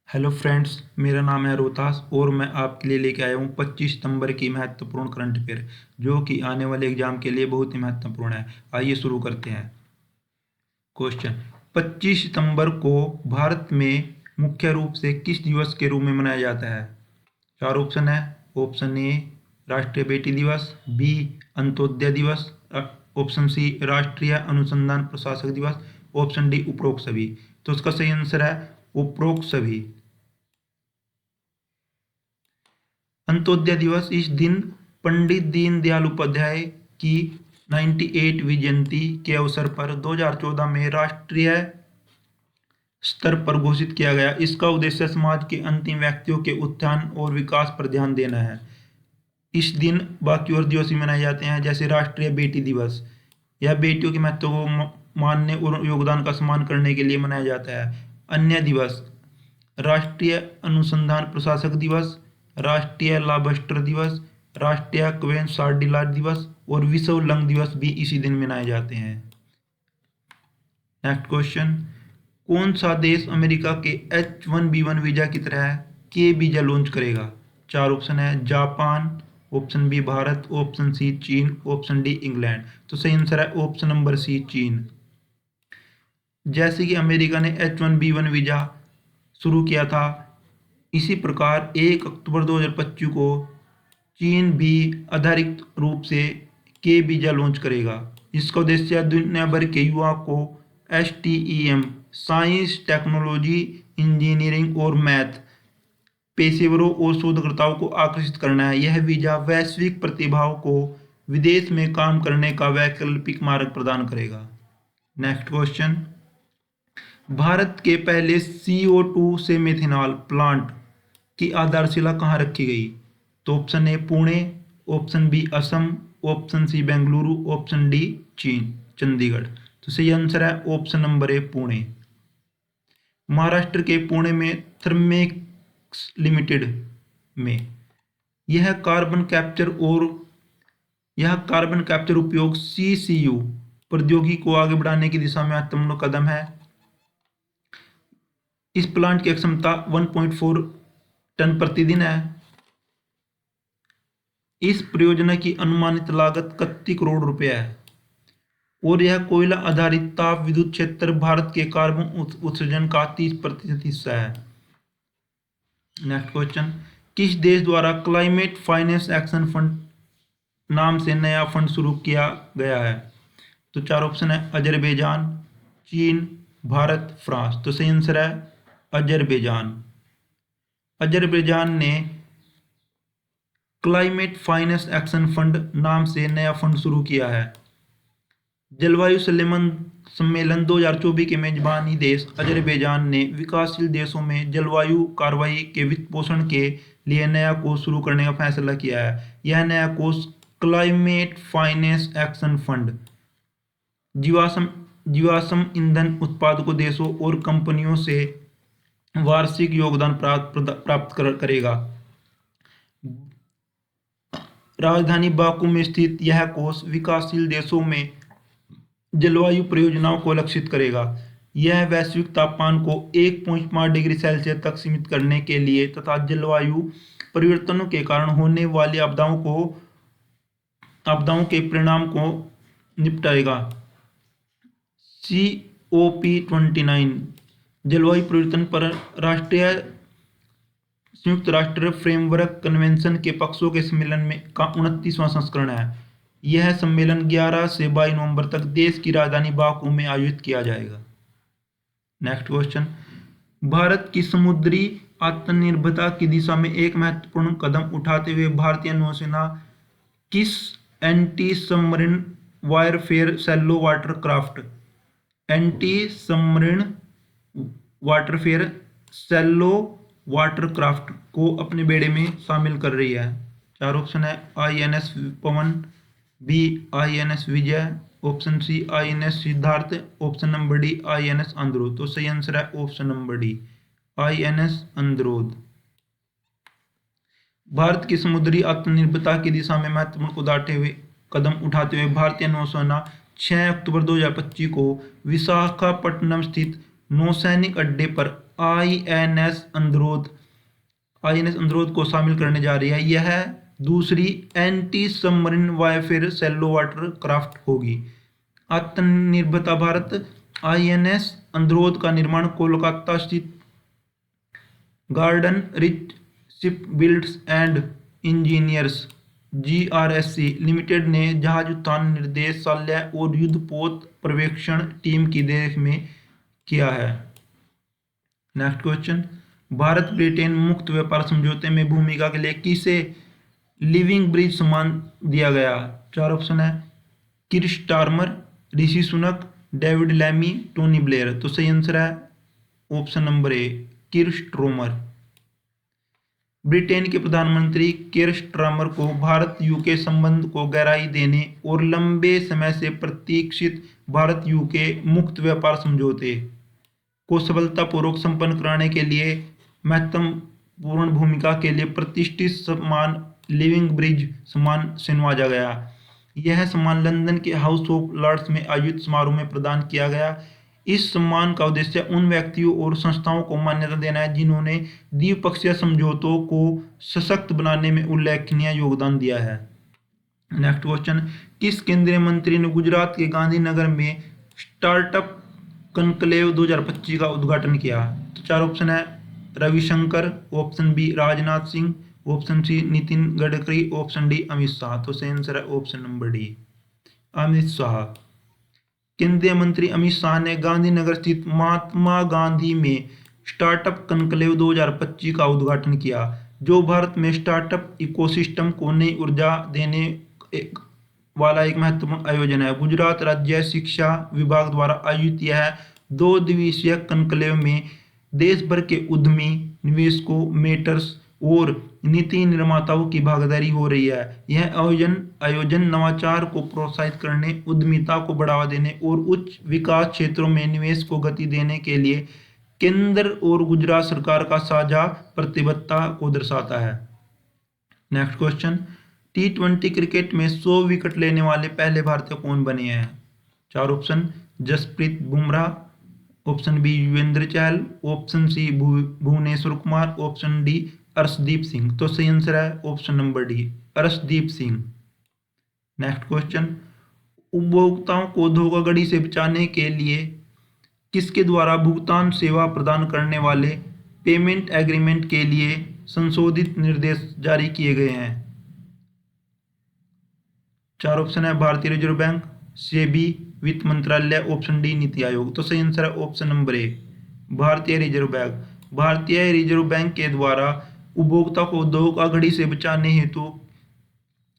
Hello friends, मेरा नाम है रोहतास और मैं आपके लिए लेके आया हूँ 25 सितंबर की महत्वपूर्ण करंट अफेयर जो कि आने वाले एग्जाम के लिए बहुत ही महत्वपूर्ण है। आइए शुरू करते हैं। क्वेश्चन: 25 सितंबर को भारत में मुख्य रूप से किस दिवस के रूप में मनाया जाता है? चार ऑप्शन है। ऑप्शन ए राष्ट्रीय बेटी दिवस, बी अंत्योदय दिवस, ऑप्शन सी राष्ट्रीय अनुसंधान प्रशासक दिवस, ऑप्शन डी उपरोक्त सभी। तो इसका सही आंसर है उपरोक्त सभी। अंत्योदय दिवस इस दिन पंडित दीनदयाल उपाध्याय की 98वीं जयंती के अवसर पर 2014 में राष्ट्रीय स्तर पर घोषित किया गया। इसका उद्देश्य समाज के अंतिम व्यक्तियों के उत्थान और विकास पर ध्यान देना है। इस दिन बाकी और दिवस भी मनाए जाते हैं, जैसे राष्ट्रीय बेटी दिवस। यह बेटियों के महत्व को मानने और योगदान का सम्मान करने के लिए मनाया जाता है। अन्य दिवस: राष्ट्रीय अनुसंधान प्रशासक दिवस, राष्ट्रीय लाभस्टर दिवस, राष्ट्रीय क्वेन सार्डिलाट दिवस और विश्व लंग दिवस भी इसी दिन मनाए जाते हैं। नेक्स्ट क्वेश्चन: कौन सा देश अमेरिका के H1B1 वीजा की तरह के वीजा लॉन्च करेगा? चार ऑप्शन है। Japan, option B Bharat, option C चीन, ऑप्शन डी इंग्लैंड। तो सही आंसर है ऑप्शन नंबर सी चीन। जैसे कि अमेरिका ने H1B1 वीजा शुरू किया था, इसी प्रकार 1 अक्टूबर 2025 को चीन भी आधारित रूप से के वीजा लॉन्च करेगा। इसका उद्देश्य दुनिया भर के युवाओं को STEM साइंस, टेक्नोलॉजी, इंजीनियरिंग और मैथ पेशेवरों और शोधकर्ताओं को आकर्षित करना है। यह वीजा वैश्विक प्रतिभाओं को विदेश में काम करने का वैकल्पिक मार्ग प्रदान करेगा। नेक्स्ट क्वेश्चन: भारत के पहले CO2 से मेथनॉल प्लांट की आधारशिला कहाँ रखी गई? तो option A Pune, option B Assam, option C Bengaluru, option D Chandigarh. तो सही आंसर है option number A Pune. Maharashtra के पुणे में थर्मेक्स लिमिटेड में यह कार्बन कैप्चर उपयोग CCU प्रौद्योगिकी को आगे बढ़ाने की दिशा में महत्वपूर्ण कदम है। इस प्लांट की क्षमता 1.4 टन प्रतिदिन है। इस परियोजना की अनुमानित लागत 31 करोड़ रुपए है और यह कोयला आधारित ताप विद्युत क्षेत्र भारत के कार्बन उत्सर्जन का 30% हिस्सा है। नेक्स्ट क्वेश्चन: किस देश द्वारा क्लाइमेट फाइनेंस एक्शन फंड नाम से नया फंड शुरू किया गया है? तो चार ऑप्शन है। अजरबैजान, चीन, भारत, फ्रांस। तो सही आंसर है अजरबैजान। अजरबैजान ने क्लाइमेट फाइनेंस एक्शन फंड नाम से नया फंड शुरू किया है। जलवायु सम्मेलन 2024 के मेजबानी देश अजरबैजान ने विकासशील देशों में जलवायु कार्रवाई के वित्त पोषण के लिए नया कोष शुरू करने का फैसला किया है। यह नया कोष क्लाइमेट फाइनेंस एक्शन फंड जीवाश्म ईंधन उत्पादकों देशों और कंपनियों से वार्षिक योगदान प्राप्त करेगा। राजधानी बाकू में स्थित यह कोष विकासशील देशों में जलवायु परियोजनाओं को लक्षित करेगा। यह वैश्विक तापमान को 1.5 डिग्री सेल्सियस तक सीमित करने के लिए तथा जलवायु परिवर्तनों के कारण होने वाली आपदाओं के परिणाम को निपटाएगा। COP29 जलवायु परिवर्तन पर संयुक्त राष्ट्र फ्रेमवर्क कन्वेंशन के पक्षों के सम्मेलन में का 29वां संस्करण है। यह सम्मेलन 11 से 22 नवंबर तक देश की राजधानी बाकू में आयोजित किया जाएगा। नेक्स्ट क्वेश्चन: भारत की समुद्री आत्मनिर्भरता की दिशा में एक महत्वपूर्ण कदम उठाते हुए भारतीय नौसेना किस anti submarine warfare shallow watercraft shallow watercraft को अपने बेड़े में शामिल कर रही है? चार ऑप्शन है। INS Pawan, B INS Vijay, option C INS Siddharth, option number D INS Anurodh. तो सही आंसर है ऑप्शन नंबर डी INS अनुरोध। भारत की समुद्री आत्मनिर्भरता की दिशा में महत्वपूर्ण कदम उठाते हुए भारतीय नौसेना 6 अक्टूबर 2025 को विशाखापट्टनम स्थित नौसैनिक अड्डे पर आईएनएस अंद्रोथ को शामिल करने जा रही है। यह दूसरी anti submarine warfare shallow water craft होगी। आत्मनिर्भरता भारत आईएनएस अंद्रोथ का निर्माण कोलकाता स्थित garden rich shipbuilders and engineers GRSC limited ने जहाज उत्थान निर्देशालय और युद्धपोत पर्यवेक्षण टीम की देख में किया है। नेक्स्ट क्वेश्चन, भारत ब्रिटेन मुक्त व्यापार समझौते में भूमिका के लिए किसे लिविंग ब्रिज सम्मान दिया गया? चार ऑप्शन है, Keir Starmer, Rishi Sunak, David Lammy, Tony Blair. तो सही आंसर है ऑप्शन नंबर ए, किर स्ट्रोमर। ब्रिटेन के प्रधानमंत्री किर स्टारमर को भारत यूके संबंध को गहराई देने और लंबे समय से प्रतीक्षित भारत यूके मुक्त व्यापार समझौते को सफलतापूर्वक संपन्न कराने के लिए महत्वपूर्ण भूमिका के लिए प्रतिष्ठित सम्मान लिविंग ब्रिज सम्मान से नवाजा गया। यह सम्मान लंदन के हाउस ऑफ लॉर्ड्स में आयोजित समारोह में प्रदान किया गया। इस सम्मान का उद्देश्य उन व्यक्तियों और संस्थाओं को मान्यता देना है जिन्होंने द्विपक्षीय समझौतों को सशक्त बनाने में उल्लेखनीय योगदान दिया है। नेक्स्ट क्वेश्चन, किस केंद्रीय मंत्री ने गुजरात के गांधीनगर में स्टार्टअप कनक्लेव 2025 का उद्घाटन किया? तो चार ऑप्शन है, Ravishankar, option B Rajnath Singh, option C Nitin Gadkari, option D Amit Shah. तो सही आंसर है option number D, Amit Shah. केंद्रीय मंत्री अमित शाह ने गांधीनगर स्थित महात्मा गांधी में स्टार्टअप कनक्लेव 2025 का उद्घाटन किया, जो भारत में स्टार्टअप इकोसिस्टम को नई ऊर्जा देने वाला एक महत्वपूर्ण आयोजन है। गुजरात राज्य शिक्षा विभाग द्वारा आयोजित यह 2 दिवसीय कनक्लेव में देश भर के उद्यमी, निवेशकों, मेटर्स और नीति निर्माताओं की भागीदारी हो रही है। यह आयोजन नवाचार को प्रोत्साहित करने, उद्यमिता को बढ़ावा देने और उच्च विकास क्षेत्रों में निवेश को गति देने के लिए केंद्र और गुजरात सरकार का साझा प्रतिबद्धता को दर्शाता है। नेक्स्ट क्वेश्चन, T20 क्रिकेट में 100 विकेट लेने वाले पहले भारतीय कौन बने हैं? चार option, Jasprit Bumrah, option B Yuzvendra Chahal, option C Bhuvneshwar Kumar, option D Arshdeep Singh. तो सही आंसर है option number D, Arshdeep Singh. Next question, उपभोक्ताओं को धोखाधड़ी से बचाने के लिए किसके द्वारा भुगतान सेवा प्रदान करने वाले पेमेंट एग्रीमेंट के लिए संशोधित निर्देश जारी किए गए हैं? चार ऑप्शन है, भारतीय रिजर्व बैंक, सेबी, वित्त मंत्रालय, ऑप्शन डी नीति आयोग। तो सही आंसर है ऑप्शन नंबर ए, भारतीय रिजर्व बैंक। भारतीय रिजर्व बैंक के द्वारा उपभोक्ता को धोखाधड़ी से बचाने हेतु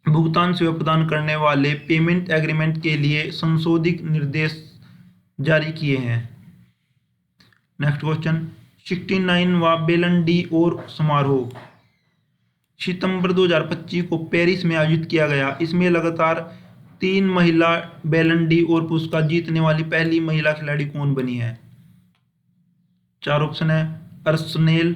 भुगतान सेवा प्रदान करने वाले पेमेंट एग्रीमेंट के लिए संशोधित निर्देश जारी किए हैं। नेक्स्ट क्वेश्चन, 69वां बेलन डी और समारोह सितंबर 2025 को पेरिस में आयोजित किया गया। इसमें लगातार 3 महिला बेलन डी और पुरस्कार जीतने वाली पहली महिला खिलाड़ी कौन बनी है? चार ऑप्शन है, Arsenal,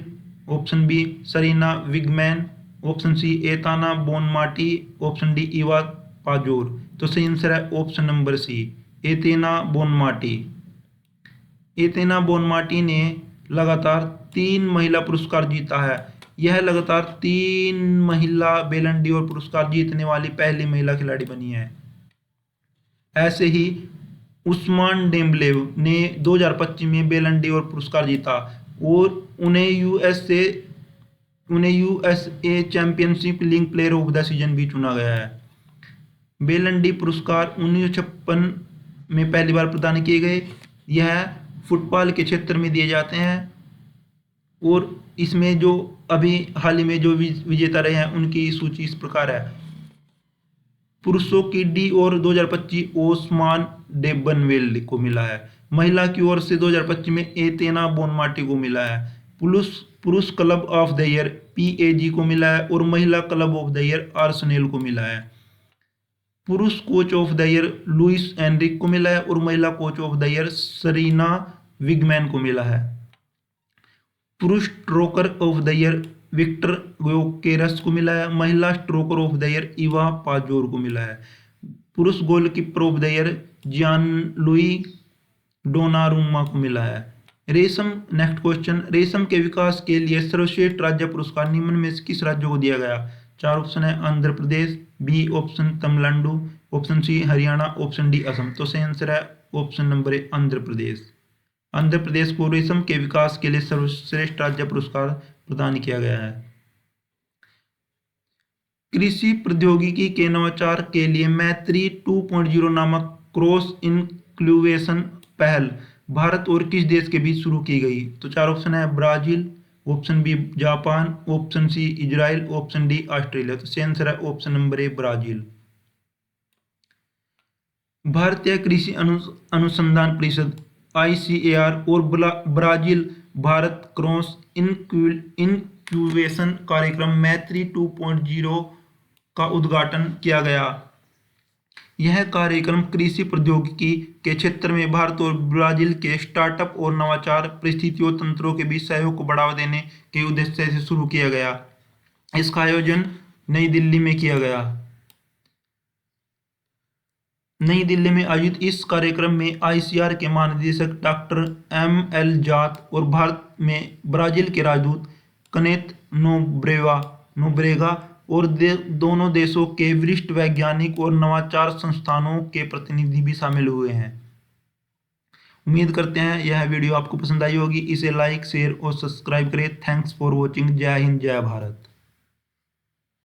option B Sarina Wiegman, option C Aitana Bonmati, option D Ewa Pajor. तो सही आंसर है option number C, Aitana Bonmati. Aitana Bonmati ने लगातार 3 महिला पुरस्कार जीता है। यह लगातार 3 महिला बेलन डी और पुरस्कार जीतने वाली पहली महिला खिलाड़ी बनी है। ऐसे ही उस्मान डेम्बलेव ने 2025 में बेलन डी और पुरस्कार जीता और उन्हें USA championship league player of the season भी चुना गया है। बेलन डी पुरस्कार 1956 में पहली बार प्रदान किए गए। यह फुटबॉल के क्षेत्र में दिए जाते हैं और इसमें जो अभी हाल ही में जो विजेता रहे हैं उनकी सूची इस प्रकार है। पुरुषों की डी और 2025 ओस्मान डेबनवेल को मिला है। महिला की ओर से 2025 में एतेना बोनमाटी को मिला है। पुरुष club of the year PSG को मिला है और महिला club of the year Arsenal को मिला है। पुरुष coach of the year Luis Enrique को मिला है और महिला coach of the year Sarina Wiegman को मिला है। पुरुष striker of the year Viktor Gyokeres को मिला है। महिला striker of the year Ewa Pajor को मिला है। पुरुष goalkeeper of the year Jian Louis Donnarumma को मिला है। रेशम, नेक्स्ट क्वेश्चन, रेशम के विकास के लिए सर्वश्रेष्ठ राज्य पुरस्कार निम्न में से किस राज्य को दिया गया? चार ऑप्शन है, Andhra Pradesh, B option Tamil Nadu, option C Haryana, option D Assam. तो सही आंसर है option number A, Andhra Pradesh. Andhra Pradesh को रेशम के विकास के लिए सर्वश्रेष्ठ राज्य पुरस्कार प्रदान किया गया है। कृषि प्रौद्योगिकी के नवाचार के लिए मैत्री 2.0 नामक क्रॉस इनक्यूबेशन पहल भारत और किस देश के बीच शुरू की गई? तो चार ऑप्शन है, Brazil, option B Japan, option C Israel, option D Australia. तो सही आंसर है ऑप्शन नंबर ए, ब्राजील। भारतीय कृषि अनुसंधान परिषद ICAR और ब्राजील भारत क्रॉस इनक्यूबेशन कार्यक्रम मैत्री 2.0 का उद्घाटन किया गया। यह कार्यक्रम कृषि प्रौद्योगिकी के क्षेत्र में भारत और ब्राजील के स्टार्टअप और नवाचार परिस्थितियों तंत्रों के बीच सहयोग को बढ़ावा देने के उद्देश्य से शुरू किया गया। इसका आयोजन नई दिल्ली में किया गया। नई दिल्ली में आयोजित इस कार्यक्रम में ICAR के महानिदेशक डॉक्टर ML जात और भारत में ब्राजील के राजदूत कनेथ नोब्रेगा और दोनों देशों के वरिष्ठ वैज्ञानिक और नवाचार संस्थानों के प्रतिनिधि भी शामिल हुए हैं। उम्मीद करते हैं यह वीडियो आपको पसंद आई होगी। इसे लाइक, शेयर और सब्सक्राइब करें। Thanks for watching. जय हिंद, जय भारत।